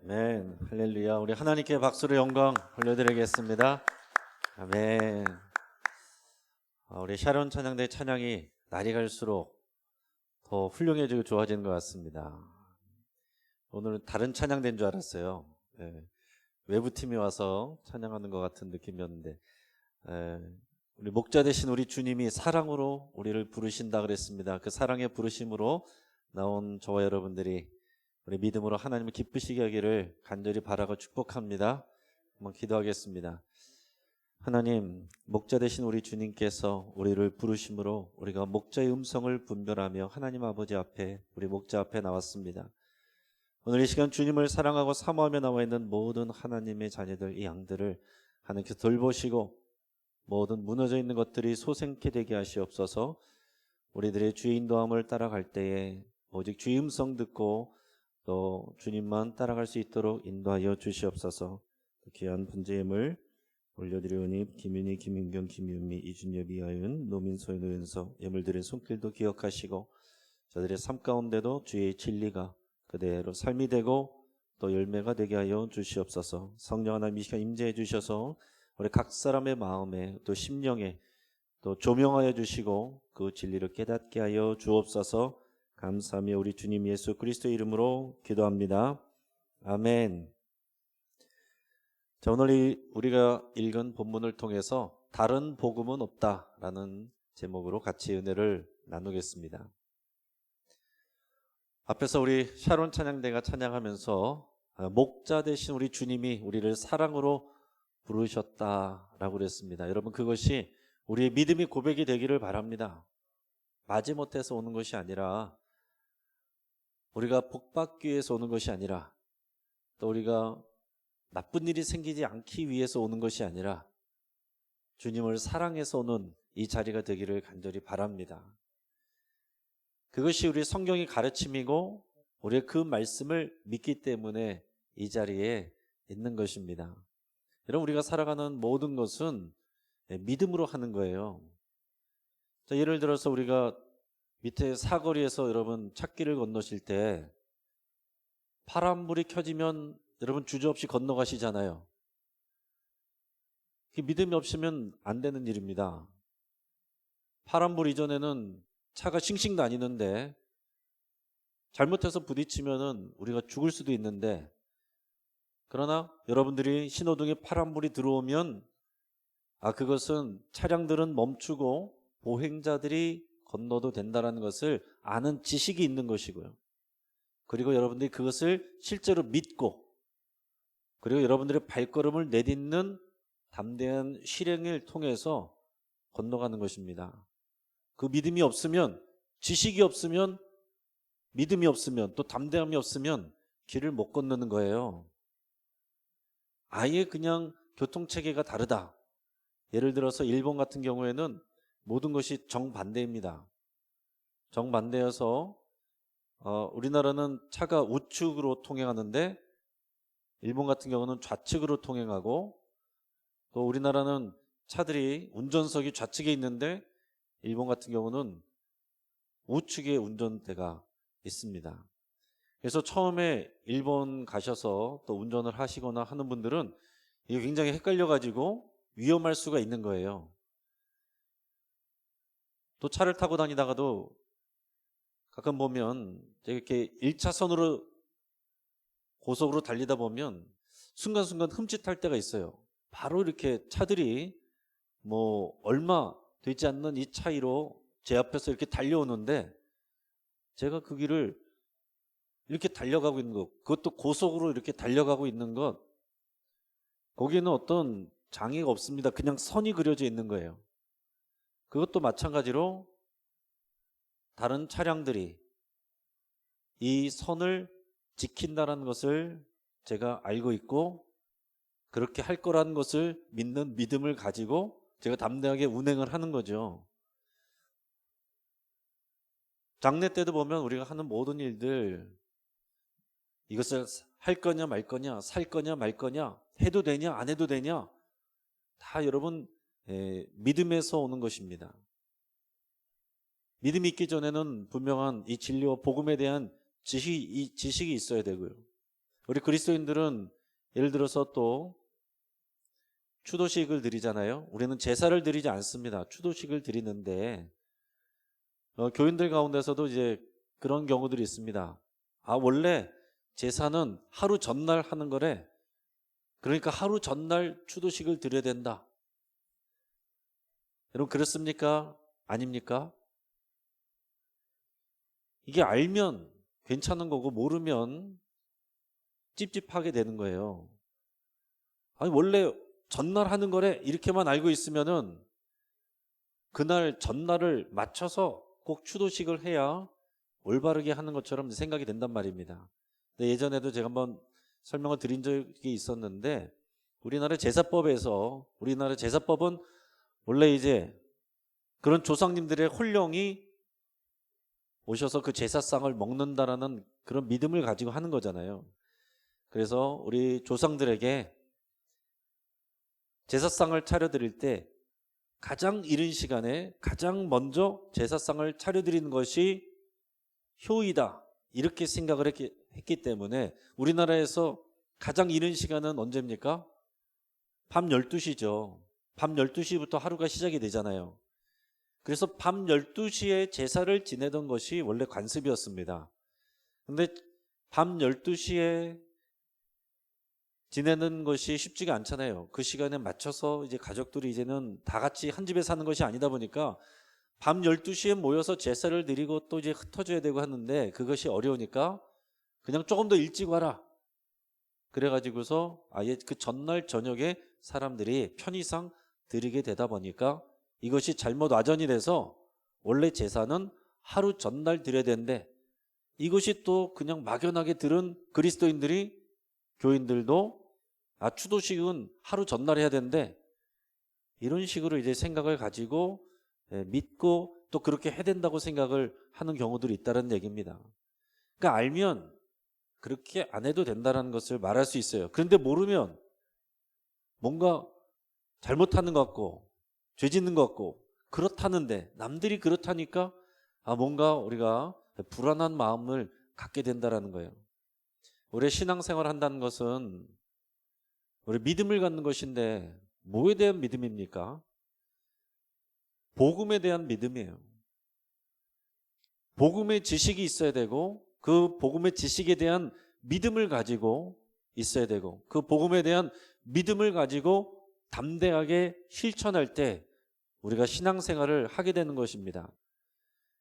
아멘. 할렐루야. 우리 하나님께 박수로 영광 올려드리겠습니다. 아멘. 우리 샤론 찬양대 찬양이 날이 갈수록 더 훌륭해지고 좋아지는 것 같습니다. 오늘은 다른 찬양대인 줄 알았어요. 외부팀이 와서 찬양하는 것 같은 느낌이었는데, 우리 목자 되신 우리 주님이 사랑으로 우리를 부르신다 그랬습니다. 그 사랑의 부르심으로 나온 저와 여러분들이 우리 믿음으로 하나님을 기쁘시게 하기를 간절히 바라고 축복합니다. 한번 기도하겠습니다. 하나님, 목자 되신 우리 주님께서 우리를 부르심으로 우리가 목자의 음성을 분별하며 하나님 아버지 앞에, 우리 목자 앞에 나왔습니다. 오늘 이 시간 주님을 사랑하고 사모하며 나와 있는 모든 하나님의 자녀들, 이 양들을 하나님께서 돌보시고 모든 무너져 있는 것들이 소생케 되게 하시옵소서. 우리들의 주의 인도함을 따라갈 때에 오직 주의 음성 듣고 또 주님만 따라갈 수 있도록 인도하여 주시옵소서. 귀한 분재임을 올려드리오니 김윤희, 김윤경, 김윤미, 이준엽, 이하윤, 노민소의 노연서 예물들의 손길도 기억하시고 저들의 삶 가운데도 주의 진리가 그대로 삶이 되고 또 열매가 되게 하여 주시옵소서. 성령 하나님 이 시간 임재해 주셔서 우리 각 사람의 마음에 또 심령에 또 조명하여 주시고 그 진리를 깨닫게 하여 주옵소서. 감사하며 우리 주님 예수 그리스도의 이름으로 기도합니다. 아멘. 자, 오늘 우리가 읽은 본문을 통해서 다른 복음은 없다라는 제목으로 같이 은혜를 나누겠습니다. 앞에서 우리 샤론 찬양대가 찬양하면서 목자 되신 우리 주님이 우리를 사랑으로 부르셨다라고 그랬습니다. 여러분, 그것이 우리의 믿음의 고백이 되기를 바랍니다. 마지못해서 오는 것이 아니라, 우리가 복받기 위해서 오는 것이 아니라, 또 우리가 나쁜 일이 생기지 않기 위해서 오는 것이 아니라 주님을 사랑해서 오는 이 자리가 되기를 간절히 바랍니다. 그것이 우리 성경의 가르침이고 우리가 그 말씀을 믿기 때문에 이 자리에 있는 것입니다. 여러분, 우리가 살아가는 모든 것은 믿음으로 하는 거예요. 자, 예를 들어서 우리가 밑에 사거리에서 여러분 찾길을 건너실 때 파란불이 켜지면 여러분 주저없이 건너가시잖아요. 믿음이 없으면 안 되는 일입니다. 파란불 이전에는 차가 싱싱 다니는데 잘못해서 부딪히면은 우리가 죽을 수도 있는데, 그러나 여러분들이 신호등에 파란불이 들어오면 그것은 차량들은 멈추고 보행자들이 건너도 된다는 것을 아는 지식이 있는 것이고요. 그리고 여러분들이 그것을 실제로 믿고, 그리고 여러분들의 발걸음을 내딛는 담대한 실행을 통해서 건너가는 것입니다. 그 믿음이 없으면, 지식이 없으면, 믿음이 없으면, 또 담대함이 없으면 길을 못 건너는 거예요. 아예 그냥 교통체계가 다르다. 예를 들어서 일본 같은 경우에는 모든 것이 정반대입니다. 정반대여서 우리나라는 차가 우측으로 통행하는데 일본 같은 경우는 좌측으로 통행하고, 또 우리나라는 차들이 운전석이 좌측에 있는데 일본 같은 경우는 우측에 운전대가 있습니다. 그래서 처음에 일본 가셔서 또 운전을 하시거나 하는 분들은 이게 굉장히 헷갈려가지고 위험할 수가 있는 거예요. 또 차를 타고 다니다가도 가끔 보면 이렇게 1차선으로 고속으로 달리다 보면 순간순간 흠칫할 때가 있어요. 바로 이렇게 차들이 뭐 얼마 되지 않는 이 차이로 제 앞에서 이렇게 달려오는데, 제가 그 길을 이렇게 달려가고 있는 것, 그것도 고속으로 이렇게 달려가고 있는 것, 거기에는 어떤 장애가 없습니다. 그냥 선이 그려져 있는 거예요. 그것도 마찬가지로 다른 차량들이 이 선을 지킨다는 것을 제가 알고 있고, 그렇게 할 거라는 것을 믿는 믿음을 가지고 제가 담대하게 운행을 하는 거죠. 장례 때도 보면 우리가 하는 모든 일들, 이것을 할 거냐 말 거냐, 살 거냐 말 거냐, 해도 되냐 안 해도 되냐, 다 여러분 믿음에서 오는 것입니다. 믿음이 있기 전에는 분명한 이 진리와 복음에 대한 지식이 있어야 되고요. 우리 그리스도인들은 예를 들어서 또 추도식을 드리잖아요. 우리는 제사를 드리지 않습니다. 추도식을 드리는데 교인들 가운데서도 이제 그런 경우들이 있습니다. 아, 원래 제사는 하루 전날 하는 거래. 그러니까 하루 전날 추도식을 드려야 된다. 여러분 그렇습니까? 아닙니까? 이게 알면 괜찮은 거고 모르면 찝찝하게 되는 거예요. 아니 원래 전날 하는 거래 이렇게만 알고 있으면은 그날 전날을 맞춰서 꼭 추도식을 해야 올바르게 하는 것처럼 생각이 된단 말입니다. 근데 예전에도 제가 한번 설명을 드린 적이 있었는데 우리나라 제사법은 원래 이제 그런 조상님들의 혼령이 오셔서 그 제사상을 먹는다라는 그런 믿음을 가지고 하는 거잖아요. 그래서 우리 조상들에게 제사상을 차려드릴 때 가장 이른 시간에 가장 먼저 제사상을 차려드리는 것이 효이다 이렇게 생각을 했기 때문에 우리나라에서 가장 이른 시간은 언제입니까? 밤 12시죠. 밤 12시부터 하루가 시작이 되잖아요. 그래서 밤 12시에 제사를 지내던 것이 원래 관습이었습니다. 근데 밤 12시에 지내는 것이 쉽지가 않잖아요. 그 시간에 맞춰서 이제 가족들이 이제는 다 같이 한 집에 사는 것이 아니다 보니까 밤 12시에 모여서 제사를 드리고 또 이제 흩어져야 되고 하는데 그것이 어려우니까 그냥 조금 더 일찍 와라. 그래가지고서 아예 그 전날 저녁에 사람들이 편의상 드리게 되다 보니까 이것이 잘못 와전이 돼서 원래 제사는 하루 전날 드려야 되는데 이것이 또 그냥 막연하게 들은 그리스도인들이 교인들도 추도식은 하루 전날 해야 되는데 이런 식으로 이제 생각을 가지고 믿고 또 그렇게 해야 된다고 생각을 하는 경우들이 있다는 얘기입니다. 그러니까 알면 그렇게 안 해도 된다는 것을 말할 수 있어요. 그런데 모르면 뭔가 잘못하는 것 같고 죄 짓는 것 같고 그렇다는데 남들이 그렇다니까 뭔가 우리가 불안한 마음을 갖게 된다는 거예요. 우리 신앙생활 한다는 것은 우리 믿음을 갖는 것인데 뭐에 대한 믿음입니까? 복음에 대한 믿음이에요. 복음의 지식이 있어야 되고 그 복음의 지식에 대한 믿음을 가지고 있어야 되고 그 복음에 대한 믿음을 가지고 담대하게 실천할 때 우리가 신앙생활을 하게 되는 것입니다.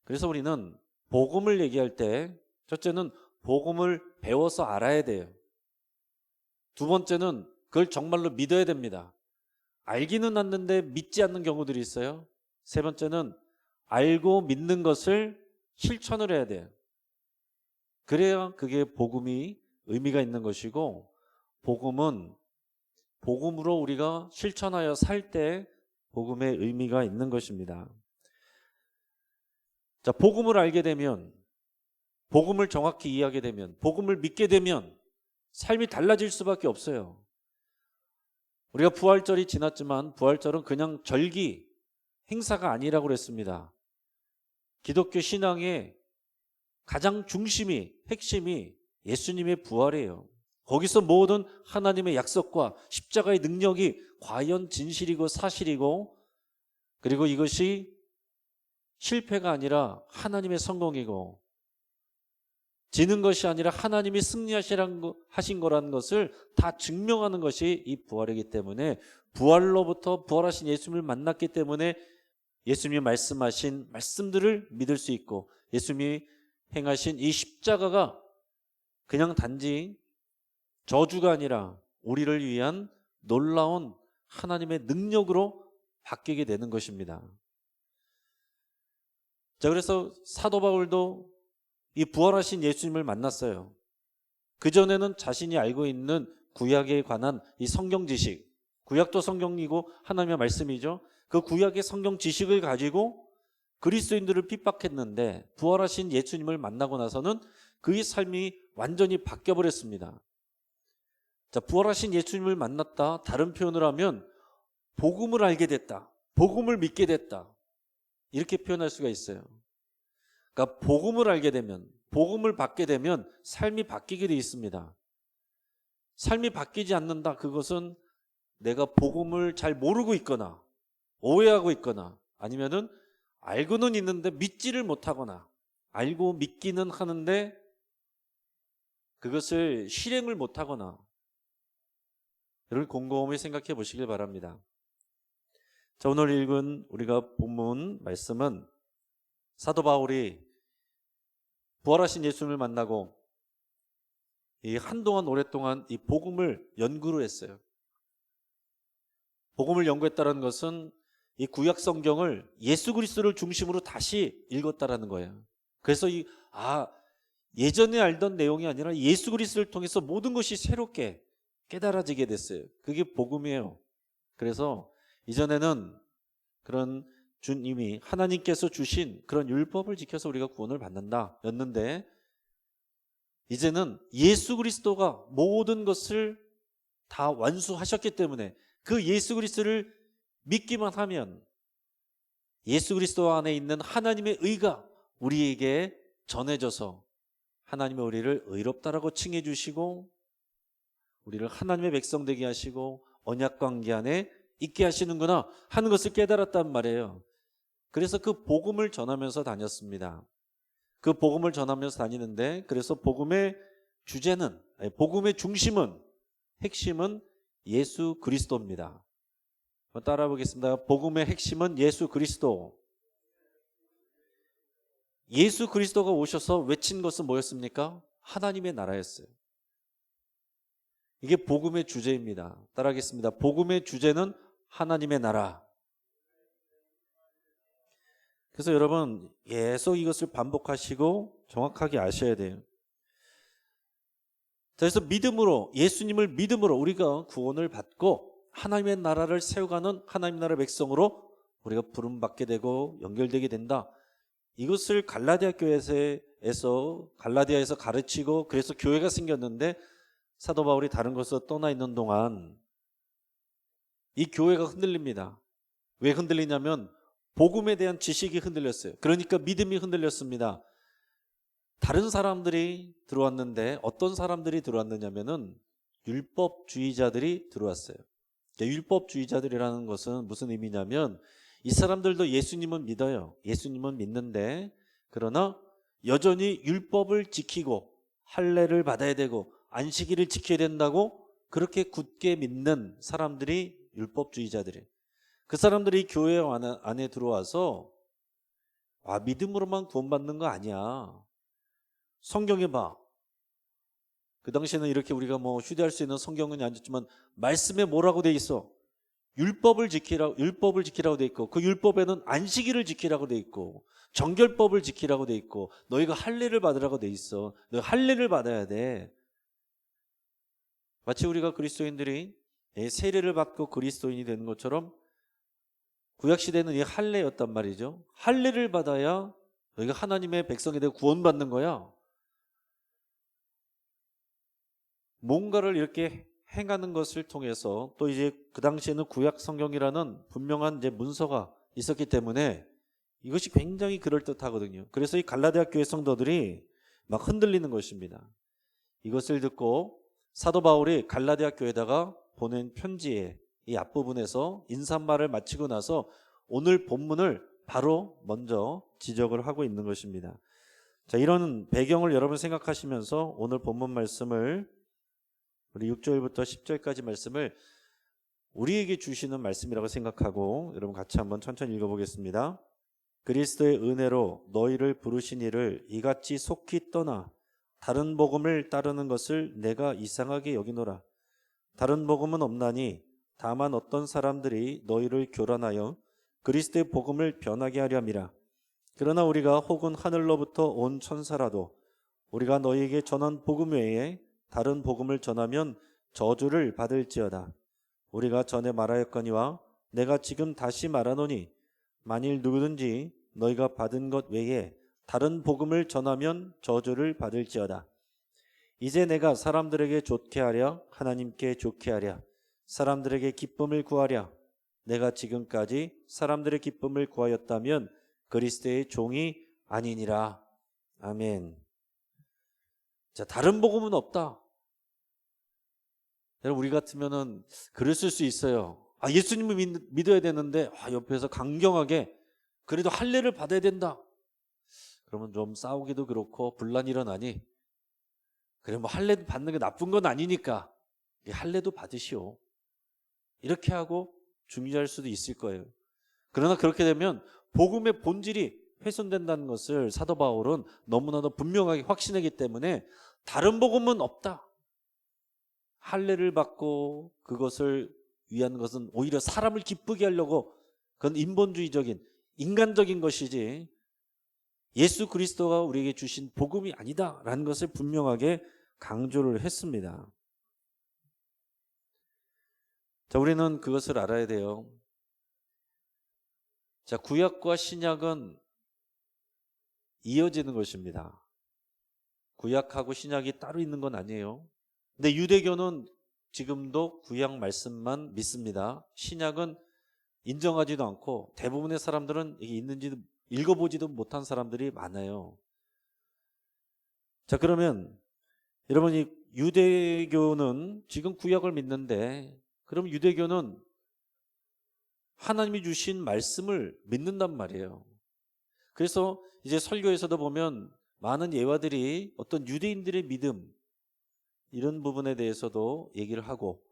그래서 우리는 복음을 얘기할 때 첫째는 복음을 배워서 알아야 돼요. 두 번째는 그걸 정말로 믿어야 됩니다. 알기는 않는데 믿지 않는 경우들이 있어요. 세 번째는 알고 믿는 것을 실천을 해야 돼요. 그래야 그게 복음이 의미가 있는 것이고 복음은 복음으로 우리가 실천하여 살 때 복음의 의미가 있는 것입니다. 자, 복음을 알게 되면 복음을 정확히 이해하게 되면 복음을 믿게 되면 삶이 달라질 수밖에 없어요. 우리가 부활절이 지났지만 부활절은 그냥 절기 행사가 아니라고 그랬습니다. 기독교 신앙의 가장 중심이 핵심이 예수님의 부활이에요. 거기서 모든 하나님의 약속과 십자가의 능력이 과연 진실이고 사실이고 그리고 이것이 실패가 아니라 하나님의 성공이고 지는 것이 아니라 하나님이 승리하신 거라는 것을 다 증명하는 것이 이 부활이기 때문에 부활로부터 부활하신 예수님을 만났기 때문에 예수님이 말씀하신 말씀들을 믿을 수 있고 예수님이 행하신 이 십자가가 그냥 단지 저주가 아니라 우리를 위한 놀라운 하나님의 능력으로 바뀌게 되는 것입니다. 자, 그래서 사도 바울도 이 부활하신 예수님을 만났어요. 그전에는 자신이 알고 있는 구약에 관한 이 성경 지식, 구약도 성경이고 하나님의 말씀이죠. 그 구약의 성경 지식을 가지고 그리스도인들을 핍박했는데 부활하신 예수님을 만나고 나서는 그의 삶이 완전히 바뀌어버렸습니다. 자, 부활하신 예수님을 만났다. 다른 표현을 하면 복음을 알게 됐다. 복음을 믿게 됐다. 이렇게 표현할 수가 있어요. 그러니까 복음을 알게 되면 복음을 받게 되면 삶이 바뀌게 돼 있습니다. 삶이 바뀌지 않는다. 그것은 내가 복음을 잘 모르고 있거나 오해하고 있거나 아니면은 알고는 있는데 믿지를 못하거나 알고 믿기는 하는데 그것을 실행을 못하거나 여러분 곰곰이 생각해 보시길 바랍니다. 자, 오늘 읽은 우리가 본문 말씀은 사도 바울이 부활하신 예수님을 만나고 이 한동안 오랫동안 이 복음을 연구를 했어요. 복음을 연구했다는 것은 이 구약 성경을 예수 그리스도를 중심으로 다시 읽었다라는 거예요. 그래서 예전에 알던 내용이 아니라 예수 그리스도를 통해서 모든 것이 새롭게 깨달아지게 됐어요. 그게 복음이에요. 그래서 이전에는 그런 주님이 하나님께서 주신 그런 율법을 지켜서 우리가 구원을 받는다 였는데 이제는 예수 그리스도가 모든 것을 다 완수하셨기 때문에 그 예수 그리스도를 믿기만 하면 예수 그리스도 안에 있는 하나님의 의가 우리에게 전해져서 하나님의 우리를 의롭다라고 칭해 주시고 우리를 하나님의 백성 되게 하시고 언약 관계 안에 있게 하시는구나 하는 것을 깨달았단 말이에요. 그래서 그 복음을 전하면서 다녔습니다. 그 복음을 전하면서 다니는데 그래서 복음의 주제는 복음의 중심은 핵심은 예수 그리스도입니다. 따라 보겠습니다. 복음의 핵심은 예수 그리스도. 예수 그리스도가 오셔서 외친 것은 뭐였습니까? 하나님의 나라였어요. 이게 복음의 주제입니다. 따라하겠습니다. 복음의 주제는 하나님의 나라. 그래서 여러분 계속 이것을 반복하시고 정확하게 아셔야 돼요. 그래서 믿음으로 예수님을 믿음으로 우리가 구원을 받고 하나님의 나라를 세워가는 하나님 나라 백성으로 우리가 부름받게 되고 연결되게 된다. 이것을 갈라디아 교회에서 갈라디아에서 가르치고 그래서 교회가 생겼는데 사도 바울이 다른 곳으로 떠나 있는 동안 이 교회가 흔들립니다. 왜 흔들리냐면 복음에 대한 지식이 흔들렸어요. 그러니까 믿음이 흔들렸습니다. 다른 사람들이 들어왔는데 어떤 사람들이 들어왔느냐면은 율법주의자들이 들어왔어요. 율법주의자들이라는 것은 무슨 의미냐면 이 사람들도 예수님은 믿어요. 예수님은 믿는데 그러나 여전히 율법을 지키고 할례를 받아야 되고 안식일을 지켜야 된다고 그렇게 굳게 믿는 사람들이 율법주의자들이에요. 그 사람들이 교회 안에 들어와서 믿음으로만 구원받는 거 아니야. 성경에 봐. 그 당시에는 이렇게 우리가 휴대할 수 있는 성경은 아니었지만 말씀에 뭐라고 돼 있어? 율법을 지키라고 돼 있고 그 율법에는 안식일을 지키라고 돼 있고 정결법을 지키라고 돼 있고 너희가 할례를 받으라고 돼 있어. 너희 할례를 받아야 돼. 마치 우리가 그리스도인들이 세례를 받고 그리스도인이 되는 것처럼 구약시대는 이 할례였단 말이죠. 할례를 받아야 너희가 하나님의 백성이 되고 구원받는 거야. 뭔가를 이렇게 행하는 것을 통해서 또 이제 그 당시에는 구약 성경이라는 분명한 이제 문서가 있었기 때문에 이것이 굉장히 그럴듯하거든요. 그래서 이 갈라디아 교회 성도들이 막 흔들리는 것입니다. 이것을 듣고 사도 바울이 갈라디아 교회에다가 보낸 편지의 이 앞부분에서 인사말을 마치고 나서 오늘 본문을 바로 먼저 지적을 하고 있는 것입니다. 자, 이런 배경을 여러분 생각하시면서 오늘 본문 말씀을 우리 6절부터 10절까지 말씀을 우리에게 주시는 말씀이라고 생각하고 여러분 같이 한번 천천히 읽어보겠습니다. 그리스도의 은혜로 너희를 부르신 이를 이같이 속히 떠나 다른 복음을 따르는 것을 내가 이상하게 여기노라. 다른 복음은 없나니 다만 어떤 사람들이 너희를 교란하여 그리스도의 복음을 변하게 하려 함이라. 그러나 우리가 혹은 하늘로부터 온 천사라도 우리가 너희에게 전한 복음 외에 다른 복음을 전하면 저주를 받을지어다. 우리가 전에 말하였거니와 내가 지금 다시 말하노니 만일 누구든지 너희가 받은 것 외에 다른 복음을 전하면 저주를 받을지어다. 이제 내가 사람들에게 좋게 하랴 하나님께 좋게 하랴 사람들에게 기쁨을 구하랴 내가 지금까지 사람들의 기쁨을 구하였다면 그리스도의 종이 아니니라. 아멘. 자, 다른 복음은 없다. 여러분 우리 같으면은 그랬을 수 있어요. 예수님을 믿어야 되는데 옆에서 강경하게 그래도 할례를 받아야 된다. 그러면 좀 싸우기도 그렇고 분란이 일어나니 그래 뭐 할례 받는 게 나쁜 건 아니니까 할례도 받으시오. 이렇게 하고 중지할 수도 있을 거예요. 그러나 그렇게 되면 복음의 본질이 훼손된다는 것을 사도 바울은 너무나도 분명하게 확신하기 때문에 다른 복음은 없다. 할례를 받고 그것을 위한 것은 오히려 사람을 기쁘게 하려고 그건 인본주의적인 인간적인 것이지 예수 그리스도가 우리에게 주신 복음이 아니다라는 것을 분명하게 강조를 했습니다. 자, 우리는 그것을 알아야 돼요. 자, 구약과 신약은 이어지는 것입니다. 구약하고 신약이 따로 있는 건 아니에요. 근데 유대교는 지금도 구약 말씀만 믿습니다. 신약은 인정하지도 않고 대부분의 사람들은 이게 있는지도 읽어보지도 못한 사람들이 많아요. 자, 그러면 여러분이 유대교는 지금 구약을 믿는데 그럼 유대교는 하나님이 주신 말씀을 믿는단 말이에요. 그래서 이제 설교에서도 보면 많은 예화들이 어떤 유대인들의 믿음 이런 부분에 대해서도 얘기를 하고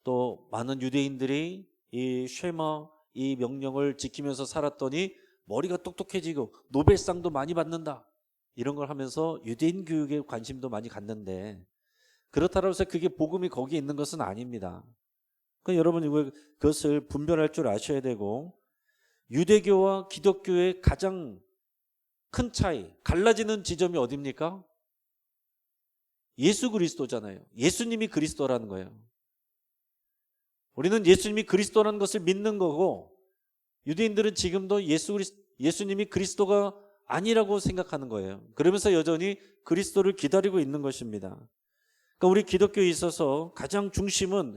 또 많은 유대인들이 이 쉐마 이 명령을 지키면서 살았더니 머리가 똑똑해지고 노벨상도 많이 받는다. 이런 걸 하면서 유대인 교육에 관심도 많이 갖는데 그렇다고 해서 그게 복음이 거기에 있는 것은 아닙니다. 그러니까 여러분이 그것을 분별할 줄 아셔야 되고 유대교와 기독교의 가장 큰 차이, 갈라지는 지점이 어디입니까? 예수 그리스도잖아요. 예수님이 그리스도라는 거예요. 우리는 예수님이 그리스도라는 것을 믿는 거고 유대인들은 지금도 예수님이 그리스도가 아니라고 생각하는 거예요. 그러면서 여전히 그리스도를 기다리고 있는 것입니다. 그러니까 우리 기독교에 있어서 가장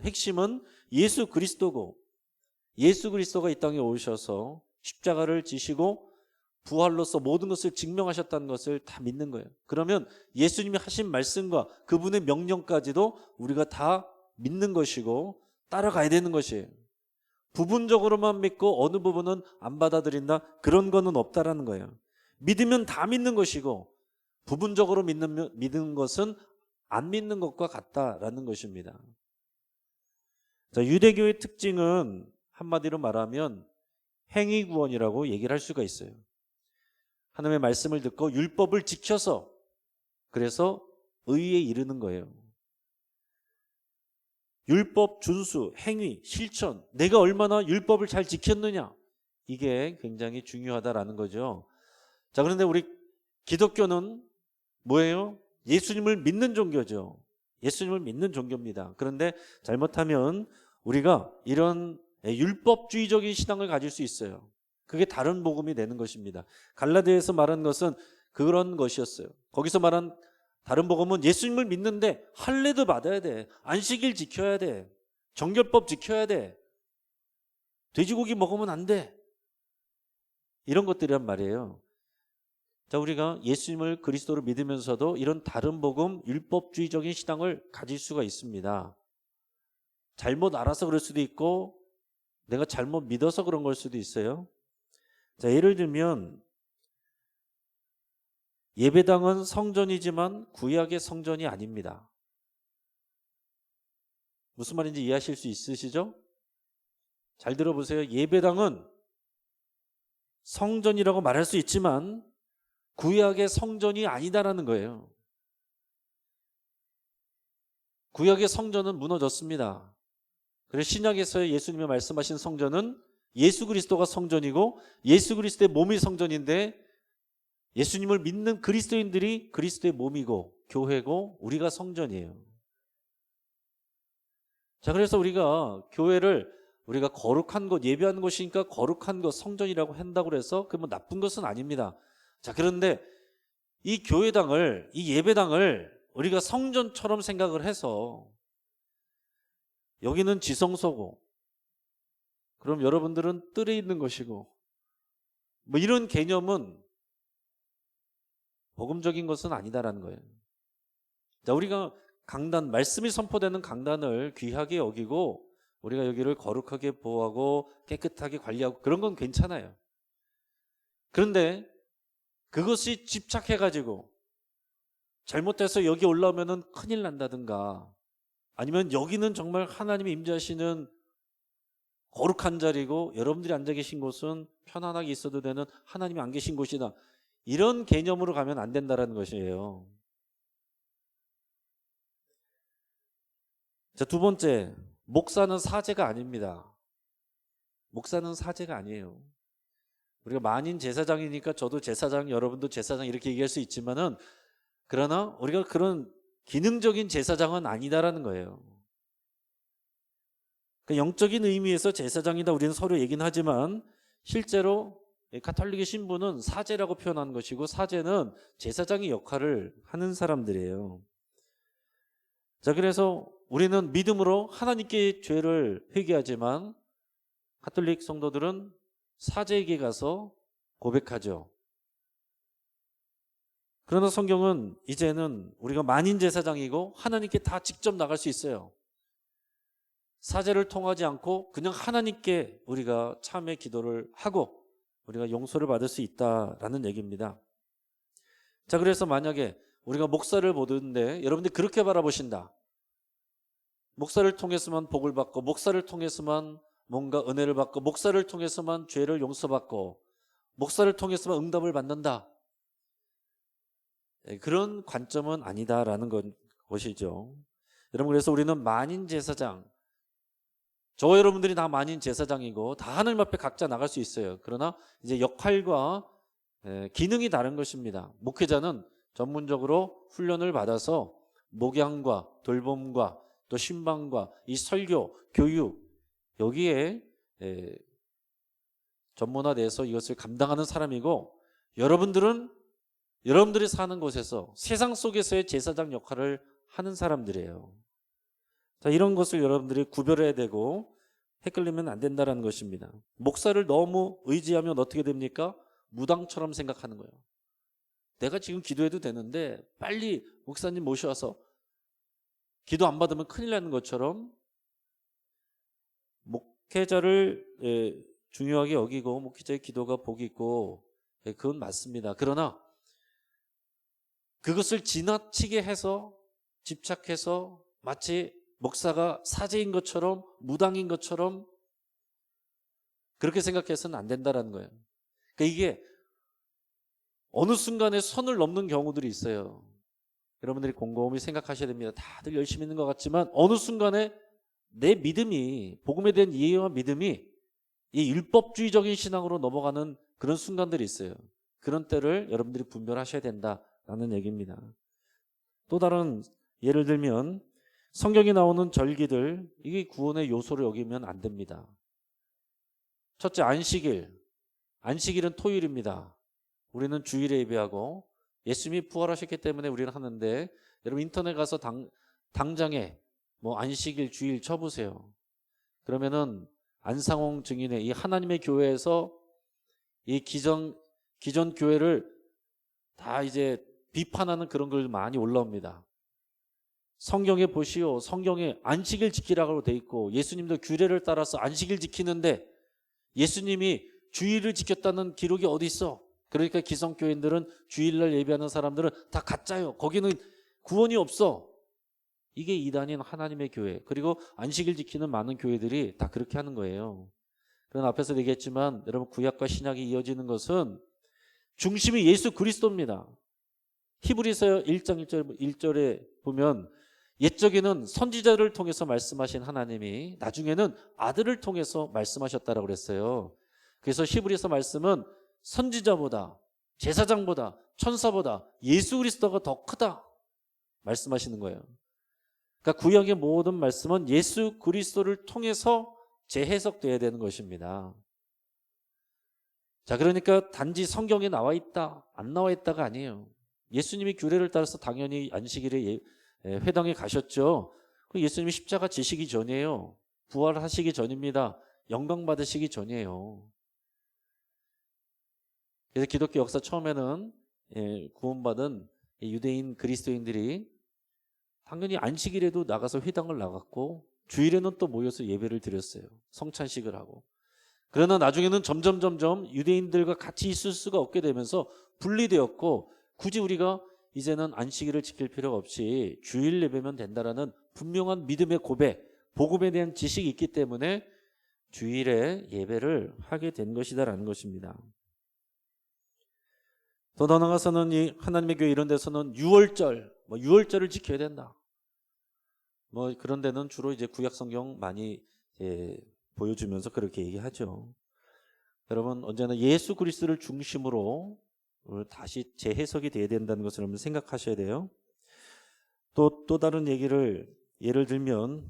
핵심은 예수 그리스도고 예수 그리스도가 이 땅에 오셔서 십자가를 지시고 부활로서 모든 것을 증명하셨다는 것을 다 믿는 거예요. 그러면 예수님이 하신 말씀과 그분의 명령까지도 우리가 다 믿는 것이고 따라가야 되는 것이에요. 부분적으로만 믿고 어느 부분은 안 받아들인다 그런 거는 없다라는 거예요. 믿으면 다 믿는 것이고 부분적으로 믿는 것은 안 믿는 것과 같다라는 것입니다. 자, 유대교의 특징은 한마디로 말하면 행위구원이라고 얘기를 할 수가 있어요. 하나님의 말씀을 듣고 율법을 지켜서 그래서 의에 이르는 거예요. 율법 준수, 행위, 실천, 내가 얼마나 율법을 잘 지켰느냐 이게 굉장히 중요하다라는 거죠. 자, 그런데 우리 기독교는 뭐예요? 예수님을 믿는 종교죠. 예수님을 믿는 종교입니다. 그런데 잘못하면 우리가 이런 율법주의적인 신앙을 가질 수 있어요. 그게 다른 복음이 되는 것입니다. 갈라디아에서 말한 것은 그런 것이었어요. 거기서 말한 다른 복음은 예수님을 믿는데 할례도 받아야 돼. 안식일 지켜야 돼. 정결법 지켜야 돼. 돼지고기 먹으면 안 돼. 이런 것들이란 말이에요. 자, 우리가 예수님을 그리스도로 믿으면서도 이런 다른 복음, 율법주의적인 신앙을 가질 수가 있습니다. 잘못 알아서 그럴 수도 있고 내가 잘못 믿어서 그런 걸 수도 있어요. 자, 예를 들면 예배당은 성전이지만 구약의 성전이 아닙니다. 무슨 말인지 이해하실 수 있으시죠? 잘 들어보세요. 예배당은 성전이라고 말할 수 있지만 구약의 성전이 아니다라는 거예요. 구약의 성전은 무너졌습니다. 그래서 신약에서 예수님이 말씀하신 성전은 예수 그리스도가 성전이고 예수 그리스도의 몸이 성전인데 예수님을 믿는 그리스도인들이 그리스도의 몸이고 교회고 우리가 성전이에요. 자, 그래서 우리가 교회를 우리가 거룩한 것, 예배하는 것이니까 거룩한 것, 성전이라고 한다고 해서 그게 뭐 나쁜 것은 아닙니다. 자, 그런데 이 교회당을, 이 예배당을 우리가 성전처럼 생각을 해서 여기는 지성소고 그럼 여러분들은 뜰에 있는 것이고 뭐 이런 개념은 복음적인 것은 아니다라는 거예요. 자, 우리가 강단, 말씀이 선포되는 강단을 귀하게 여기고 우리가 여기를 거룩하게 보호하고 깨끗하게 관리하고 그런 건 괜찮아요. 그런데 그것이 집착해가지고 잘못돼서 여기 올라오면은 큰일 난다든가, 아니면 여기는 정말 하나님이 임재하시는 거룩한 자리고 여러분들이 앉아 계신 곳은 편안하게 있어도 되는 하나님이 안 계신 곳이다, 이런 개념으로 가면 안 된다는 것이에요. 자, 두 번째, 목사는 사제가 아닙니다. 목사는 사제가 아니에요. 우리가 만인 제사장이니까 저도 제사장, 여러분도 제사장 이렇게 얘기할 수 있지만은, 그러나 우리가 그런 기능적인 제사장은 아니다라는 거예요. 영적인 의미에서 제사장이다 우리는 서로 얘기는 하지만, 실제로 가톨릭의 신부는 사제라고 표현하는 것이고, 사제는 제사장의 역할을 하는 사람들이에요. 자, 그래서 우리는 믿음으로 하나님께 죄를 회개하지만 가톨릭 성도들은 사제에게 가서 고백하죠. 그러나 성경은 이제는 우리가 만인 제사장이고 하나님께 다 직접 나갈 수 있어요. 사제를 통하지 않고 그냥 하나님께 우리가 참회 기도를 하고 우리가 용서를 받을 수 있다라는 얘기입니다. 자, 그래서 만약에 우리가 목사를 보는데 여러분들이 그렇게 바라보신다. 목사를 통해서만 복을 받고, 목사를 통해서만 뭔가 은혜를 받고, 목사를 통해서만 죄를 용서받고, 목사를 통해서만 응답을 받는다, 그런 관점은 아니다라는 것이죠. 여러분, 그래서 우리는 만인 제사장, 저와 여러분들이 다 만인 제사장이고 다 하나님 앞에 각자 나갈 수 있어요. 그러나 이제 역할과 기능이 다른 것입니다. 목회자는 전문적으로 훈련을 받아서 목양과 돌봄과 또 신방과 이 설교, 교육, 여기에 전문화돼서 이것을 감당하는 사람이고, 여러분들은 여러분들이 사는 곳에서 세상 속에서의 제사장 역할을 하는 사람들이에요. 자, 이런 것을 여러분들이 구별해야 되고 헷갈리면 안 된다는 것입니다. 목사를 너무 의지하면 어떻게 됩니까? 무당처럼 생각하는 거예요. 내가 지금 기도해도 되는데 빨리 목사님 모셔와서 기도 안 받으면 큰일 나는 것처럼, 목회자를 중요하게 여기고 목회자의 기도가 복이 있고 그건 맞습니다. 그러나 그것을 지나치게 해서 집착해서 마치 목사가 사제인 것처럼 무당인 것처럼 그렇게 생각해서는 안 된다는 거예요. 그러니까 이게 어느 순간에 선을 넘는 경우들이 있어요. 여러분들이 곰곰이 생각하셔야 됩니다. 다들 열심히 있는 것 같지만 어느 순간에 내 믿음이, 복음에 대한 이해와 믿음이 이 율법주의적인 신앙으로 넘어가는 그런 순간들이 있어요. 그런 때를 여러분들이 분별하셔야 된다라는 얘기입니다. 또 다른 예를 들면 성경에 나오는 절기들, 이게 구원의 요소로 여기면 안 됩니다. 첫째, 안식일. 안식일은 토요일입니다. 우리는 주일에 예배하고 예수님이 부활하셨기 때문에 우리는 하는데, 여러분 인터넷 가서 당장에 뭐 안식일 주일 쳐보세요. 그러면은 안상홍 증인의 이 하나님의 교회에서 이 기존 교회를 다 이제 비판하는 그런 글 많이 올라옵니다. 성경에 보시오, 성경에 안식일 지키라고 돼 있고 예수님도 규례를 따라서 안식일 지키는데 예수님이 주일을 지켰다는 기록이 어디 있어? 그러니까 기성교인들은 주일날 예배하는 사람들은 다 가짜요. 거기는 구원이 없어. 이게 이단인 하나님의 교회, 그리고 안식일 지키는 많은 교회들이 다 그렇게 하는 거예요. 그런 앞에서 얘기했지만 여러분, 구약과 신약이 이어지는 것은 중심이 예수 그리스도입니다. 히브리서 1장 1절에 보면 옛적에는 선지자를 통해서 말씀하신 하나님이 나중에는 아들을 통해서 말씀하셨다라고 그랬어요. 그래서 히브리서 말씀은 선지자보다, 제사장보다, 천사보다 예수 그리스도가 더 크다 말씀하시는 거예요. 그러니까 구약의 모든 말씀은 예수 그리스도를 통해서 재해석돼야 되는 것입니다. 자, 그러니까 단지 성경에 나와 있다, 안 나와 있다가 아니에요. 예수님이 규례를 따라서 당연히 안식일에 회당에 가셨죠. 예수님이 십자가 지시기 전이에요. 부활하시기 전입니다. 영광 받으시기 전이에요. 그래서 기독교 역사 처음에는 구원받은 유대인 그리스도인들이 당연히 안식일에도 나가서 회당을 나갔고 주일에는 또 모여서 예배를 드렸어요. 성찬식을 하고. 그러나 나중에는 점점 유대인들과 같이 있을 수가 없게 되면서 분리되었고, 굳이 우리가 이제는 안식일을 지킬 필요가 없이 주일 예배면 된다라는 분명한 믿음의 고백, 복음에 대한 지식이 있기 때문에 주일에 예배를 하게 된 것이다라는 것입니다. 더 나아가서는 이 하나님의 교회 이런 데서는 유월절을 지켜야 된다. 그런 데는 주로 이제 구약 성경 많이 보여주면서 그렇게 얘기하죠. 여러분, 언제나 예수 그리스도를 중심으로 다시 재해석이 돼야 된다는 것을 여러분 생각하셔야 돼요. 또 다른 예를 들면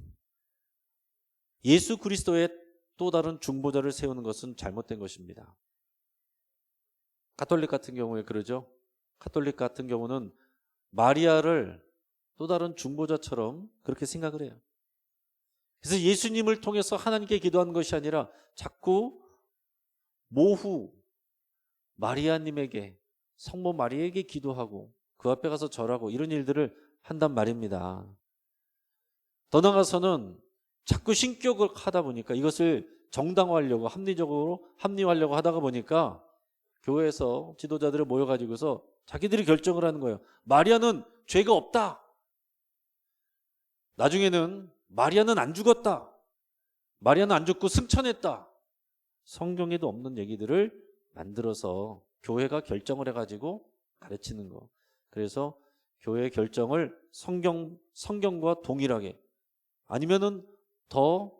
예수 그리스도의 또 다른 중보자를 세우는 것은 잘못된 것입니다. 가톨릭 같은 경우에 그러죠. 가톨릭 같은 경우는 마리아를 또 다른 중보자처럼 그렇게 생각을 해요. 그래서 예수님을 통해서 하나님께 기도한 것이 아니라 자꾸 모후 마리아님에게, 성모 마리아에게 기도하고 그 앞에 가서 절하고 이런 일들을 한단 말입니다. 더 나아가서는 자꾸 신격을 하다 보니까 이것을 정당화하려고 합리화하려고 하다가 보니까 교회에서 지도자들을 모여가지고서 자기들이 결정을 하는 거예요. 마리아는 죄가 없다. 나중에는 마리아는 안 죽었다. 마리아는 안 죽고 승천했다. 성경에도 없는 얘기들을 만들어서 교회가 결정을 해가지고 가르치는 거. 그래서 교회의 결정을 성경과 동일하게, 아니면은 더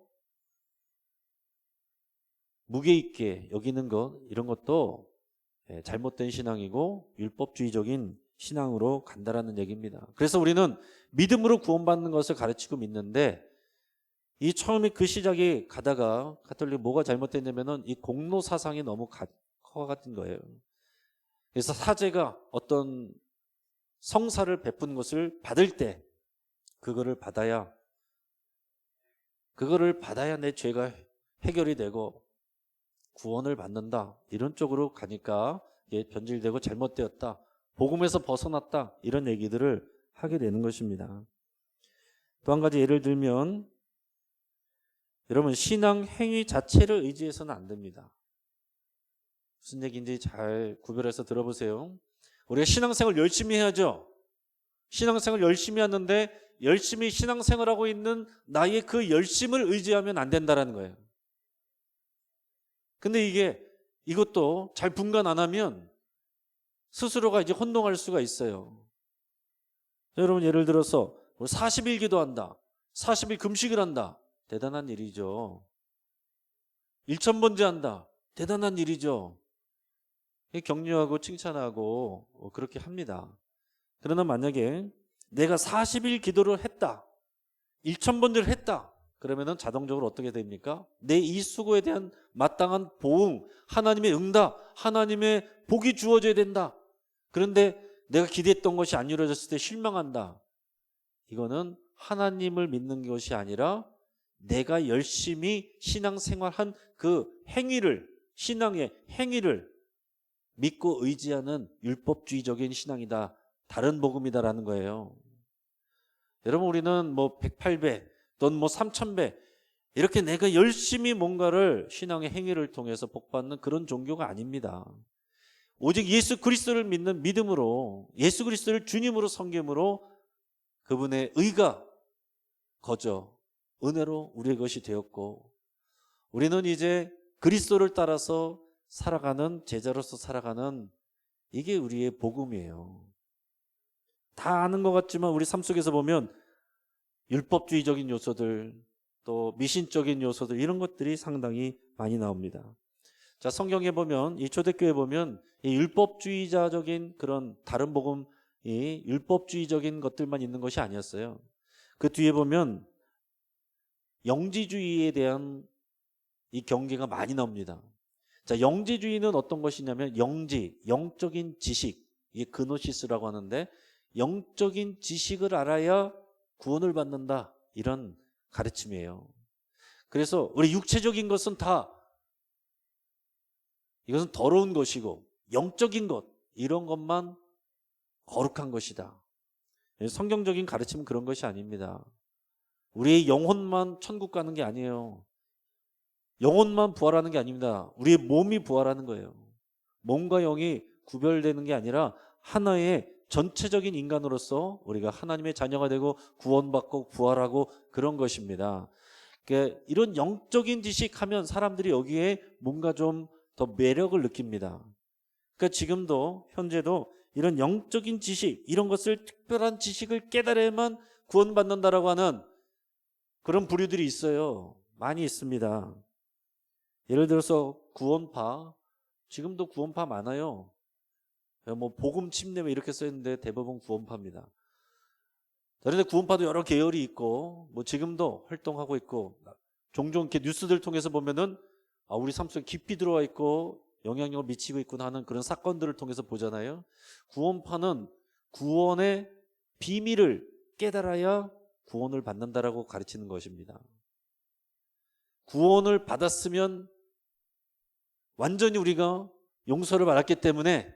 무게 있게 여기는 것, 이런 것도 잘못된 신앙이고 율법주의적인 신앙으로 간다라는 얘기입니다. 그래서 우리는 믿음으로 구원받는 것을 가르치고 믿는데, 이 처음에 그 시작이 가다가 가톨릭 뭐가 잘못됐냐면은 이 공로 사상이 너무 커갔던 거예요. 그래서 사제가 어떤 성사를 베푼 것을 받을 때 그거를 받아야 내 죄가 해결이 되고 구원을 받는다, 이런 쪽으로 가니까 변질되고 잘못되었다, 복음에서 벗어났다, 이런 얘기들을 하게 되는 것입니다. 또 한 가지 예를 들면, 여러분, 신앙 행위 자체를 의지해서는 안 됩니다. 무슨 얘기인지 잘 구별해서 들어보세요. 우리가 신앙생활 열심히 해야죠. 신앙생활 열심히 하는데 열심히 신앙생활하고 있는 나의 그 열심을 의지하면 안 된다라는 거예요. 근데 이것도 잘 분간 안 하면 스스로가 이제 혼동할 수가 있어요. 여러분, 예를 들어서 40일 기도한다, 40일 금식을 한다, 대단한 일이죠. 1000번제한다, 대단한 일이죠. 격려하고 칭찬하고 그렇게 합니다. 그러나 만약에 내가 40일 기도를 했다, 1000번제를 했다, 그러면은 자동적으로 어떻게 됩니까? 내 이 수고에 대한 마땅한 보응, 하나님의 응답, 하나님의 복이 주어져야 된다. 그런데 내가 기대했던 것이 안 이루어졌을 때 실망한다. 이거는 하나님을 믿는 것이 아니라 내가 열심히 신앙생활한 그 행위를, 신앙의 행위를 믿고 의지하는 율법주의적인 신앙이다, 다른 복음이다라는 거예요. 여러분, 우리는 108배 또는 3000배 이렇게 내가 열심히 뭔가를 신앙의 행위를 통해서 복받는 그런 종교가 아닙니다. 오직 예수 그리스도를 믿는 믿음으로, 예수 그리스도를 주님으로 섬김으로 그분의 의가 거저 은혜로 우리의 것이 되었고, 우리는 이제 그리스도를 따라서 살아가는, 제자로서 살아가는, 이게 우리의 복음이에요. 다 아는 것 같지만 우리 삶 속에서 보면 율법주의적인 요소들, 또 미신적인 요소들, 이런 것들이 상당히 많이 나옵니다. 자, 성경에 보면, 이 초대교회 보면 이 율법주의자적인 그런 다른 복음, 이 율법주의적인 것들만 있는 것이 아니었어요. 그 뒤에 보면 영지주의에 대한 이 경계가 많이 나옵니다. 자, 영지주의는 어떤 것이냐면 영적인 지식, 이게 그노시스라고 하는데, 영적인 지식을 알아야 구원을 받는다, 이런 가르침이에요. 그래서 우리 육체적인 것은 다, 이것은 더러운 것이고 영적인 것, 이런 것만 거룩한 것이다. 성경적인 가르침은 그런 것이 아닙니다. 우리의 영혼만 천국 가는 게 아니에요. 영혼만 부활하는 게 아닙니다. 우리의 몸이 부활하는 거예요. 몸과 영이 구별되는 게 아니라 하나의 전체적인 인간으로서 우리가 하나님의 자녀가 되고 구원받고 부활하고 그런 것입니다. 그러니까 이런 영적인 지식하면 사람들이 여기에 뭔가 좀 더 매력을 느낍니다. 그러니까 지금도 현재도 이런 영적인 지식, 이런 것을 특별한 지식을 깨달아야만 구원받는다라고 하는 그런 부류들이 있어요. 많이 있습니다. 예를 들어서 구원파, 지금도 구원파 많아요. 뭐 복음 침례 이렇게 써있는데 대부분 구원파입니다. 그런데 구원파도 여러 계열이 있고 뭐 지금도 활동하고 있고 종종 이렇게 뉴스들 통해서 보면은 우리 삶 속에 깊이 들어와 있고 영향력을 미치고 있구나 하는 그런 사건들을 통해서 보잖아요. 구원파는 구원의 비밀을 깨달아야 구원을 받는다라고 가르치는 것입니다. 구원을 받았으면 완전히 우리가 용서를 받았기 때문에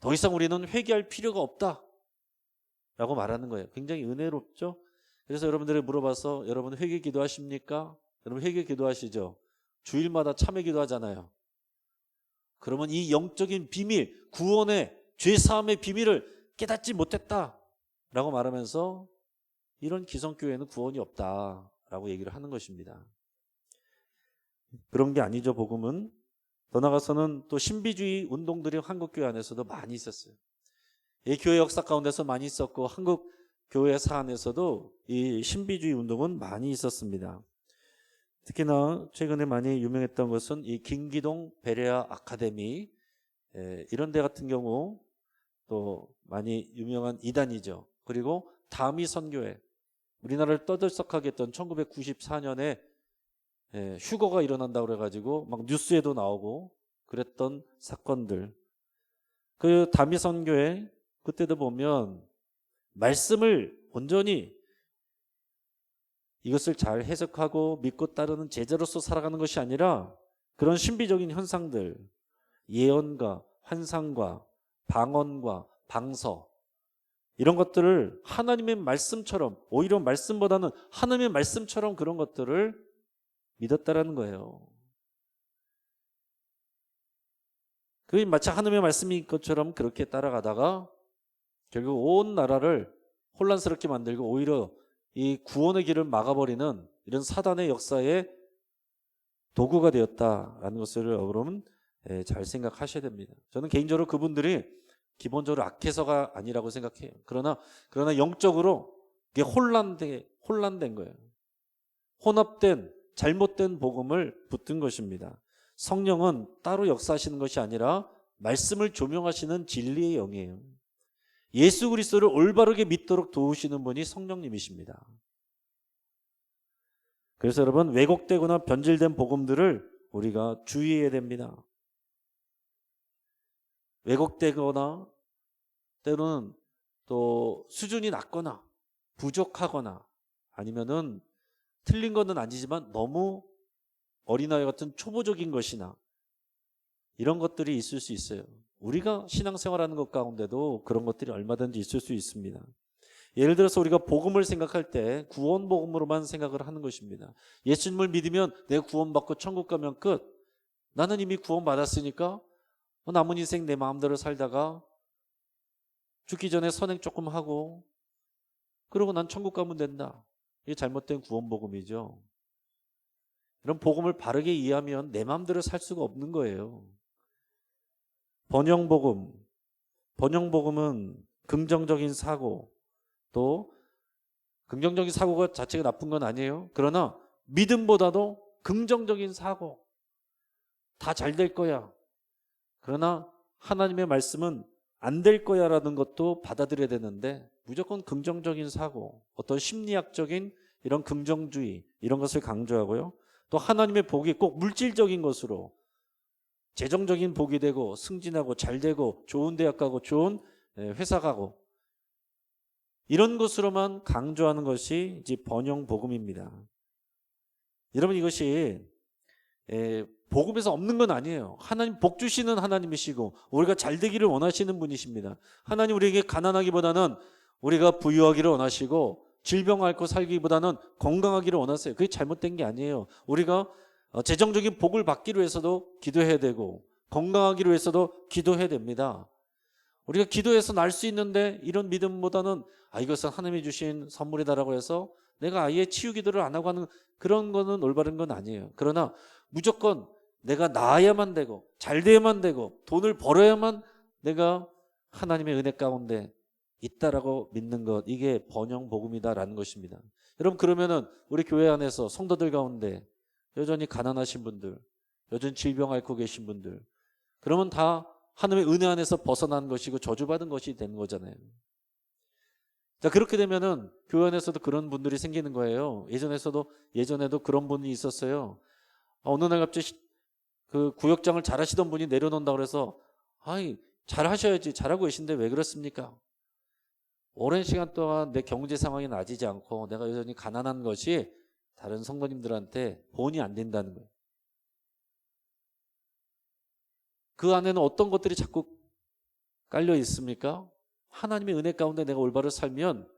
더 이상 우리는 회개할 필요가 없다라고 말하는 거예요. 굉장히 은혜롭죠? 그래서 여러분들이 물어봐서 여러분 회개 기도하십니까? 여러분 회개 기도하시죠? 주일마다 참회 기도하잖아요. 그러면 이 영적인 비밀, 구원의 죄사함의 비밀을 깨닫지 못했다라고 말하면서 이런 기성교회는 구원이 없다라고 얘기를 하는 것입니다. 그런 게 아니죠. 복음은 더 나아가서는 또 신비주의 운동들이 한국교회 안에서도 많이 있었어요. 이 교회 역사 가운데서 많이 있었고 한국 교회사 안에서도 이 신비주의 운동은 많이 있었습니다. 특히나 최근에 많이 유명했던 것은 이 김기동 베레아 아카데미, 이런 데 같은 경우 또 많이 유명한 이단이죠. 그리고 다미 선교회, 우리나라를 떠들썩하게 했던 1994년에 휴거가 일어난다고 그래가지고 막 뉴스에도 나오고 그랬던 사건들. 그 다미 선교회 그때도 보면 말씀을 온전히 이것을 잘 해석하고 믿고 따르는 제자로서 살아가는 것이 아니라 그런 신비적인 현상들, 예언과 환상과 방언과 방서, 이런 것들을 하나님의 말씀처럼, 오히려 말씀보다는 하나님의 말씀처럼 그런 것들을 믿었다라는 거예요. 그게 마치 하나님의 말씀인 것처럼 그렇게 따라가다가 결국 온 나라를 혼란스럽게 만들고 오히려 이 구원의 길을 막아버리는 이런 사단의 역사에 도구가 되었다라는 것을 여러분 잘 생각하셔야 됩니다. 저는 개인적으로 그분들이 기본적으로 악해서가 아니라고 생각해요. 그러나 영적으로 이게 혼란된 거예요. 혼합된 잘못된 복음을 붙든 것입니다. 성령은 따로 역사하시는 것이 아니라 말씀을 조명하시는 진리의 영이에요. 예수 그리스도를 올바르게 믿도록 도우시는 분이 성령님이십니다. 그래서 여러분 왜곡되거나 변질된 복음들을 우리가 주의해야 됩니다. 왜곡되거나 때로는 또 수준이 낮거나 부족하거나 아니면은 틀린 것은 아니지만 너무 어린아이 같은 초보적인 것이나 이런 것들이 있을 수 있어요. 우리가 신앙생활하는 것 가운데도 그런 것들이 얼마든지 있을 수 있습니다. 예를 들어서 우리가 복음을 생각할 때 구원 복음으로만 생각을 하는 것입니다. 예수님을 믿으면 내가 구원받고 천국 가면 끝. 나는 이미 구원받았으니까 남은 인생 내 마음대로 살다가 죽기 전에 선행 조금 하고 그러고 난 천국 가면 된다. 이게 잘못된 구원 복음이죠. 이런 복음을 바르게 이해하면 내 마음대로 살 수가 없는 거예요. 번영복음은 긍정적인 사고, 또 긍정적인 사고가 자체가 나쁜 건 아니에요. 그러나 믿음보다도 긍정적인 사고, 다 잘 될 거야. 그러나 하나님의 말씀은 안 될 거야 라는 것도 받아들여야 되는데 무조건 긍정적인 사고, 어떤 심리학적인 이런 긍정주의 이런 것을 강조하고요. 또 하나님의 복이 꼭 물질적인 것으로 재정적인 복이 되고 승진하고 잘 되고 좋은 대학 가고 좋은 회사 가고 이런 것으로만 강조하는 것이 이제 번영 복음입니다. 여러분 이것이 복음에서 없는 건 아니에요. 하나님 복 주시는 하나님이시고 우리가 잘 되기를 원하시는 분이십니다. 하나님 우리에게 가난하기보다는 우리가 부유하기를 원하시고 질병 앓고 살기보다는 건강하기를 원하세요. 그게 잘못된 게 아니에요. 우리가 재정적인 복을 받기로 해서도 기도해야 되고 건강하기로 해서도 기도해야 됩니다. 우리가 기도해서 날 수 있는데 이런 믿음보다는 이것은 하나님이 주신 선물이다라고 해서 내가 아예 치유 기도를 안 하고 하는 그런 거는 올바른 건 아니에요. 그러나 무조건 내가 나아야만 되고 잘 돼야만 되고 돈을 벌어야만 내가 하나님의 은혜 가운데 있다라고 믿는 것, 이게 번영 복음이다라는 것입니다. 여러분, 그러면은 우리 교회 안에서 성도들 가운데 여전히 가난하신 분들, 여전히 질병 앓고 계신 분들, 그러면 다 하나님의 은혜 안에서 벗어난 것이고 저주받은 것이 되는 거잖아요. 자, 그렇게 되면은 교회 안에서도 그런 분들이 생기는 거예요. 예전에도 그런 분이 있었어요. 어느 날 갑자기 그 구역장을 잘하시던 분이 내려놓는다고 그래서 잘하셔야지, 잘하고 계신데 왜 그렇습니까? 오랜 시간 동안 내 경제 상황이 나아지지 않고 내가 여전히 가난한 것이 다른 성도님들한테 본이 안 된다는 거예요. 그 안에는 어떤 것들이 자꾸 깔려 있습니까? 하나님의 은혜 가운데 내가 올바로 살면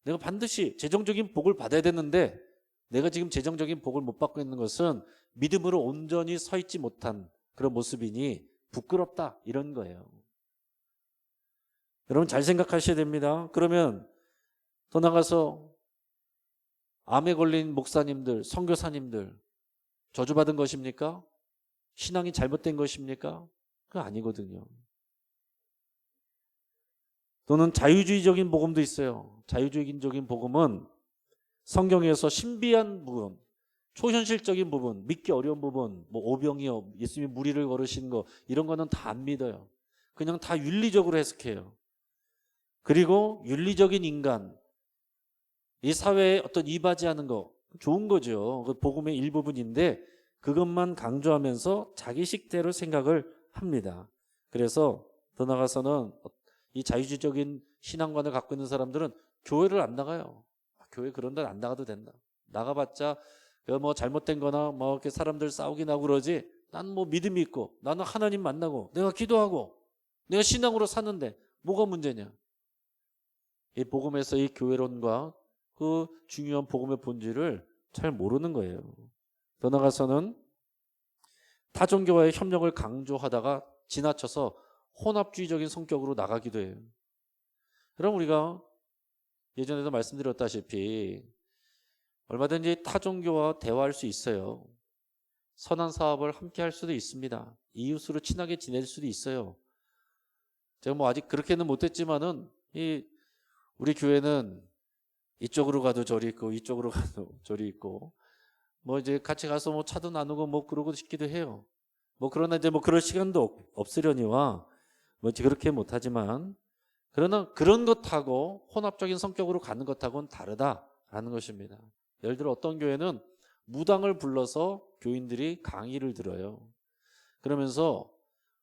내가 반드시 재정적인 복을 받아야 되는데 내가 지금 재정적인 복을 못 받고 있는 것은 믿음으로 온전히 서 있지 못한 그런 모습이니 부끄럽다, 이런 거예요. 여러분, 잘 생각하셔야 됩니다. 그러면 더 나가서 암에 걸린 목사님들, 선교사님들 저주받은 것입니까? 신앙이 잘못된 것입니까? 그거 아니거든요. 또는 자유주의적인 복음도 있어요. 자유주의적인 복음은 성경에서 신비한 부분, 초현실적인 부분, 믿기 어려운 부분, 뭐 오병이어, 예수님이 무리를 걸으신 거, 이런 거는 다 안 믿어요. 그냥 다 윤리적으로 해석해요. 그리고 윤리적인 인간, 이 사회에 어떤 이바지하는 거 좋은 거죠. 그 복음의 일부분인데 그것만 강조하면서 자기식대로 생각을 합니다. 그래서 더 나아가서는 이 자유주의적인 신앙관을 갖고 있는 사람들은 교회를 안 나가요. 교회 그런 데는 안 나가도 된다. 나가봤자 뭐 잘못된 거나 뭐 이렇게 사람들 싸우긴 하고 그러지, 난 뭐 믿음이 있고 나는 하나님 만나고 내가 기도하고 내가 신앙으로 사는데 뭐가 문제냐. 이 복음에서 이 교회론과 그 중요한 복음의 본질을 잘 모르는 거예요. 더 나아가서는 타종교와의 협력을 강조하다가 지나쳐서 혼합주의적인 성격으로 나가기도 해요. 그럼 우리가 예전에도 말씀드렸다시피 얼마든지 타종교와 대화할 수 있어요. 선한 사업을 함께 할 수도 있습니다. 이웃으로 친하게 지낼 수도 있어요. 제가 뭐 아직 그렇게는 못했지만은 우리 교회는 이쪽으로 가도 저리 있고 이쪽으로 가도 저리 있고 뭐 이제 같이 가서 뭐 차도 나누고 뭐 그러고 싶기도 해요. 뭐 그러나 이제 뭐 그럴 시간도 없으려니와 뭐 그렇게 못하지만, 그러나 그런 것하고 혼합적인 성격으로 가는 것하고는 다르다라는 것입니다. 예를 들어 어떤 교회는 무당을 불러서 교인들이 강의를 들어요. 그러면서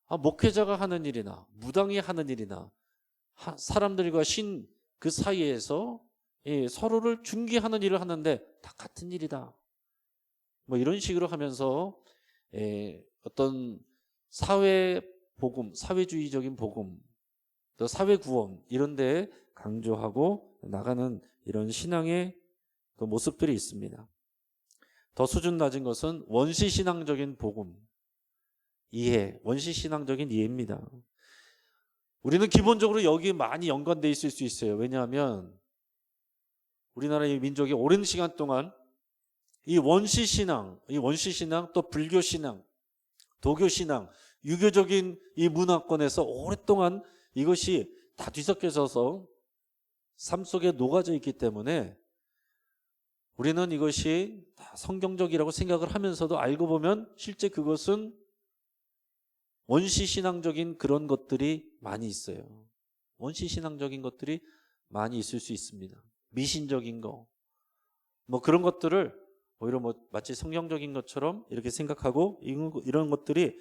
목회자가 하는 일이나 무당이 하는 일이나 사람들과 신 그 사이에서 서로를 중개하는 일을 하는데 다 같은 일이다. 뭐 이런 식으로 하면서 어떤 사회 복음, 사회주의적인 복음, 또 사회 구원 이런 데 강조하고 나가는 이런 신앙의 또 모습들이 있습니다. 더 수준 낮은 것은 원시신앙적인 복음, 원시신앙적인 이해입니다. 우리는 기본적으로 여기에 많이 연관되어 있을 수 있어요. 왜냐하면 우리나라의 민족이 오랜 시간 동안 이 원시신앙 또 불교신앙, 도교신앙, 유교적인 이 문화권에서 오랫동안 이것이 다 뒤섞여져서 삶 속에 녹아져 있기 때문에 우리는 이것이 다 성경적이라고 생각을 하면서도 알고 보면 실제 그것은 원시신앙적인 그런 것들이 많이 있어요. 원시신앙적인 것들이 많이 있을 수 있습니다. 미신적인 거, 뭐 그런 것들을 오히려 뭐 마치 성경적인 것처럼 이렇게 생각하고 이런 것들이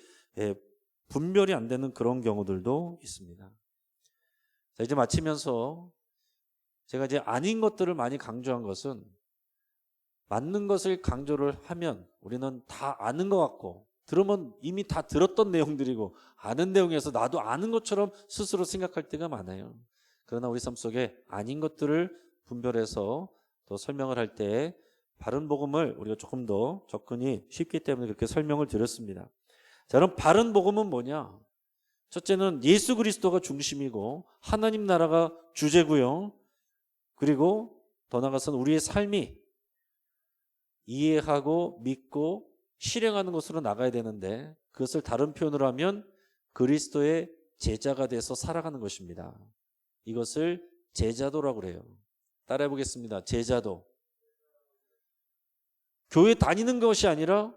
분별이 안 되는 그런 경우들도 있습니다. 자, 이제 마치면서 제가 이제 아닌 것들을 많이 강조한 것은, 맞는 것을 강조를 하면 우리는 다 아는 것 같고 들으면 이미 다 들었던 내용들이고 아는 내용에서 나도 아는 것처럼 스스로 생각할 때가 많아요. 그러나 우리 삶 속에 아닌 것들을 분별해서 또 설명을 할 때 바른 복음을 우리가 조금 더 접근이 쉽기 때문에 그렇게 설명을 드렸습니다. 자, 그럼 바른 복음은 뭐냐? 첫째는 예수 그리스도가 중심이고 하나님 나라가 주제고요. 그리고 더 나아가서는 우리의 삶이 이해하고 믿고 실행하는 것으로 나가야 되는데, 그것을 다른 표현으로 하면 그리스도의 제자가 돼서 살아가는 것입니다. 이것을 제자도라고 그래요. 따라해 보겠습니다. 제자도. 교회 다니는 것이 아니라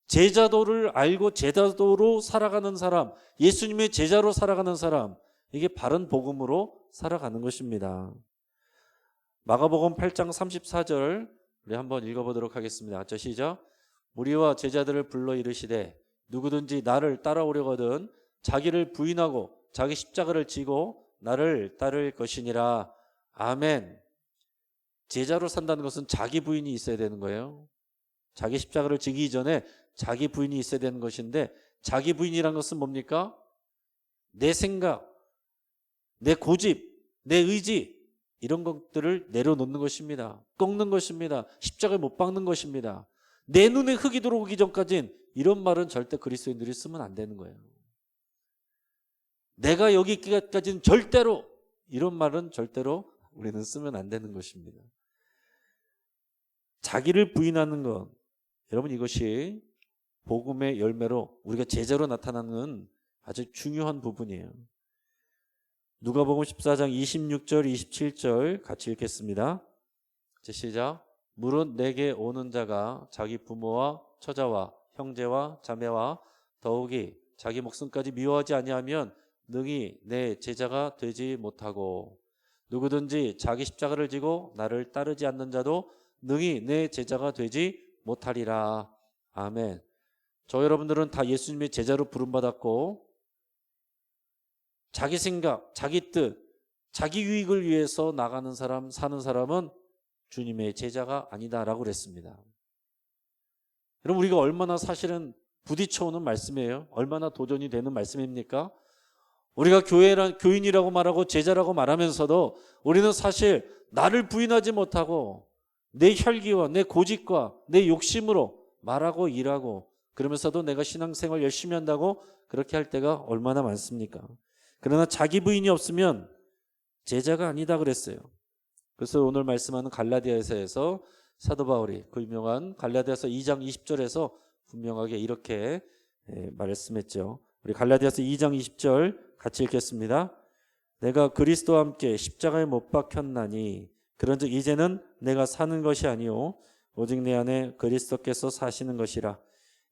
제자도를 알고 제자도로 살아가는 사람, 예수님의 제자로 살아가는 사람, 이게 바른 복음으로 살아가는 것입니다. 마가복음 8장 34절 우리 한번 읽어보도록 하겠습니다. 같이 시작. 무리와 제자들을 불러 이르시되 누구든지 나를 따라오려거든 자기를 부인하고 자기 십자가를 지고 나를 따를 것이니라. 아멘. 제자로 산다는 것은 자기 부인이 있어야 되는 거예요. 자기 십자가를 지기 전에 자기 부인이 있어야 되는 것인데, 자기 부인이란 것은 뭡니까? 내 생각, 내 고집, 내 의지, 이런 것들을 내려놓는 것입니다. 꺾는 것입니다. 십자가에 못 박는 것입니다. 내 눈에 흙이 들어오기 전까지는 이런 말은 절대 그리스도인들이 쓰면 안 되는 거예요. 내가 여기 있기까지는 절대로, 이런 말은 절대로 우리는 쓰면 안 되는 것입니다. 자기를 부인하는 것, 여러분 이것이 복음의 열매로 우리가 제자로 나타나는 아주 중요한 부분이에요. 누가복음 14장 26절 27절 같이 읽겠습니다. 시작. 무릇 내게 오는 자가 자기 부모와 처자와 형제와 자매와 더욱이 자기 목숨까지 미워하지 아니하면 능히 내 제자가 되지 못하고, 누구든지 자기 십자가를 지고 나를 따르지 않는 자도 능히 내 제자가 되지 못하리라. 아멘. 저 여러분들은 다 예수님의 제자로 부름받았고, 자기 생각, 자기 뜻, 자기 유익을 위해서 나가는 사람, 사는 사람은 주님의 제자가 아니다라고 그랬습니다. 여러분, 우리가 얼마나 사실은 부딪혀오는 말씀이에요. 얼마나 도전이 되는 말씀입니까? 우리가 교인이라고 말하고 제자라고 말하면서도 우리는 사실 나를 부인하지 못하고 내 혈기와 내 고집과 내 욕심으로 말하고 일하고, 그러면서도 내가 신앙생활 열심히 한다고 그렇게 할 때가 얼마나 많습니까? 그러나 자기 부인이 없으면 제자가 아니다 그랬어요. 그래서 오늘 말씀하는 갈라디아서에서 사도 바울이 그 유명한 갈라디아서 2장 20절에서 분명하게 이렇게 말씀했죠. 우리 갈라디아서 2장 20절 같이 읽겠습니다. 내가 그리스도와 함께 십자가에 못 박혔나니 그런즉 이제는 내가 사는 것이 아니요 오직 내 안에 그리스도께서 사시는 것이라.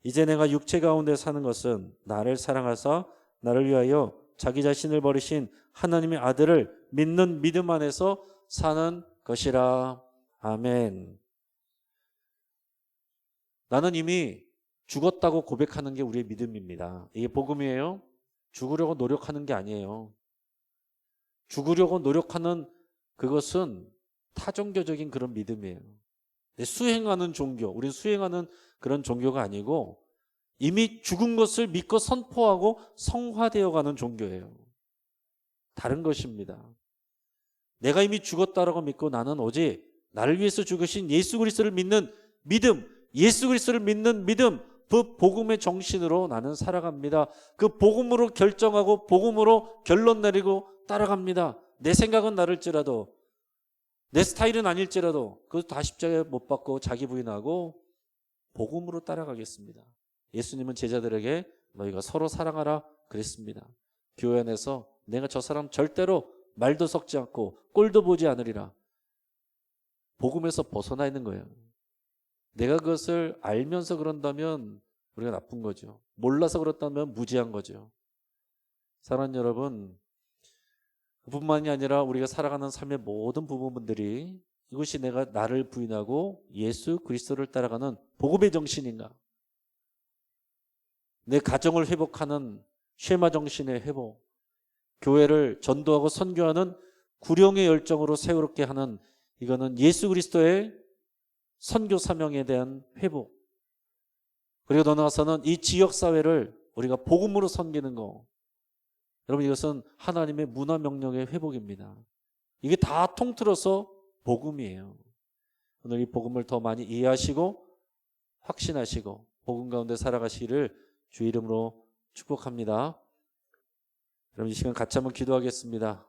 이제 내가 육체 가운데 사는 것은 나를 사랑하사 나를 위하여 자기 자신을 버리신 하나님의 아들을 믿는 믿음 안에서 사는 것이라. 아멘. 나는 이미 죽었다고 고백하는 게 우리의 믿음입니다. 이게 복음이에요. 죽으려고 노력하는 게 아니에요. 죽으려고 노력하는 그것은 타종교적인 그런 믿음이에요. 수행하는 종교, 우리는 수행하는 그런 종교가 아니고 이미 죽은 것을 믿고 선포하고 성화되어 가는 종교예요. 다른 것입니다. 내가 이미 죽었다라고 믿고 나는 오직 나를 위해서 죽으신 예수 그리스도를 믿는 믿음, 예수 그리스도를 믿는 믿음, 그 복음의 정신으로 나는 살아갑니다. 그 복음으로 결정하고 복음으로 결론 내리고 따라갑니다. 내 생각은 다를지라도, 내 스타일은 아닐지라도 그것도 다 십자가에 못 박고 자기 부인하고 복음으로 따라가겠습니다. 예수님은 제자들에게 너희가 서로 사랑하라 그랬습니다. 교회 안에서 내가 저 사람 절대로 말도 섞지 않고 꼴도 보지 않으리라. 복음에서 벗어나 있는 거예요. 내가 그것을 알면서 그런다면 우리가 나쁜 거죠. 몰라서 그렇다면 무지한 거죠. 사랑하는 여러분, 그뿐만이 아니라 우리가 살아가는 삶의 모든 부분들이 이것이 내가 나를 부인하고 예수 그리스도를 따라가는 복음의 정신인가? 내 가정을 회복하는 쉐마 정신의 회복, 교회를 전도하고 선교하는 구령의 열정으로 세우게 하는, 이거는 예수 그리스도의 선교 사명에 대한 회복, 그리고 더 나아가서는 이 지역사회를 우리가 복음으로 섬기는 거, 여러분 이것은 하나님의 문화 명령의 회복입니다. 이게 다 통틀어서 복음이에요. 오늘 이 복음을 더 많이 이해하시고 확신하시고 복음 가운데 살아가시기를 주 이름으로 축복합니다. 그럼 이 시간 같이 한번 기도하겠습니다.